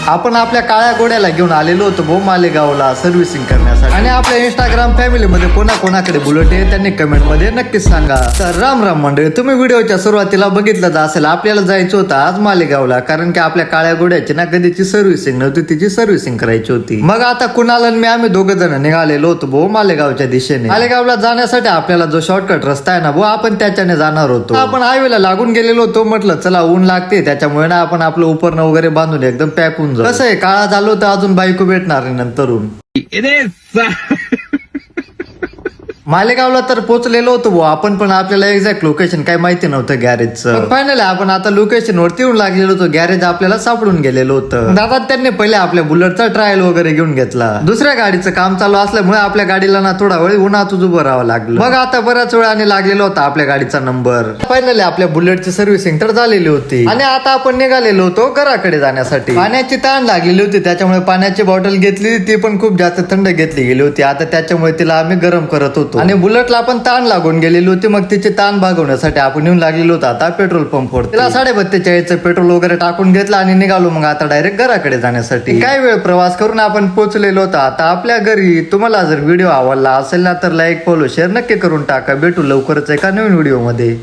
आपण आपल्या काळ्या गोड्याला घेऊन आलेलो होतो भाऊ मालेगावला सर्व्हिसिंग करण्यासाठी. आणि आपल्या इंस्टाग्राम फॅमिली मध्ये कोणाकोणाकडे बुलेट आहे त्यांनी कमेंट मध्ये नक्कीच सांगा. तर राम राम मंडळी, तुम्ही व्हिडिओच्या सुरुवातीला बघितलं असेल आपल्याला जायचं होतं आज मालेगावला, कारण की आपल्या काळ्या गोड्याची ना कधीची सर्व्हिसिंग नव्हती, तिची सर्व्हिसिंग करायची होती. मग आता कुणाल आणि मी आम्ही दोघं जण निघालेलो होतो भाऊ मालेगावच्या दिशेने. मालेगावला जाण्यासाठी आपल्याला जो शॉर्टकट रस्ता आहे ना भाऊ, आपण त्याच्याने जाणार होतो. आपण हायवेला लागून गेलेलो होतो, म्हटलं चला ऊन लागते त्याच्यामुळे ना आपण आपलं उपरणं वगैरे बांधून एकदम पॅक होऊन जाऊ. कसं आहे काळा झालो तर अजून बायको भेटणार नाही नंतरून. मालेगावला तर पोहोचलेलो होतो भाऊ आपण, पण आपल्याला एक्झॅक्ट लोकेशन काय माहिती नव्हतं गॅरेजचं. फायनली आपण आता लोकेशन वरती येऊन लागलेलो होतो. गॅरेज आपल्याला सापडून गेलेलो होतं. दादा त्यांनी पहिले आपल्या बुलेटचा ट्रायल वगैरे घेऊन घेतला. दुसऱ्या गाडीचं काम चालू असल्यामुळे आपल्या गाडीला ना थोडा वेळ उन्हातच उभं राहावं लागलं. मग आता बऱ्याच वेळाने लागलेला होता आपल्या गाडीचा नंबर. फायनली आपल्या बुलेटची सर्व्हिसिंग तर झालेली होती आणि आता आपण निघालेलो होतो घराकडे जाण्यासाठी. पाण्याची ताण लागलेली होती त्याच्यामुळे पाण्याची बॉटल घेतली, ती पण खूप जास्त थंड घेतली गेली होती. आता त्याच्यामुळे तिला आम्ही गरम करत होतो आणि बुलेटला पण ताण लागून गेलेली होती. मग तिची ताण भागवण्यासाठी आपण येऊन लागलेलो होतो आता पेट्रोल पंपवर. तिला 42.5 पेट्रोल वगैरे टाकून घेतला आणि निघालो मग आता डायरेक्ट घराकडे जाण्यासाठी. काय वेळ प्रवास करून आपण पोहोचलेलो होतो आता आपल्या घरी. तुम्हाला जर व्हिडिओ आवडला असेल ना तर लाईक फॉलो शेअर नक्की करून टाका. भेटू लवकरच एका नवीन व्हिडिओ मध्ये.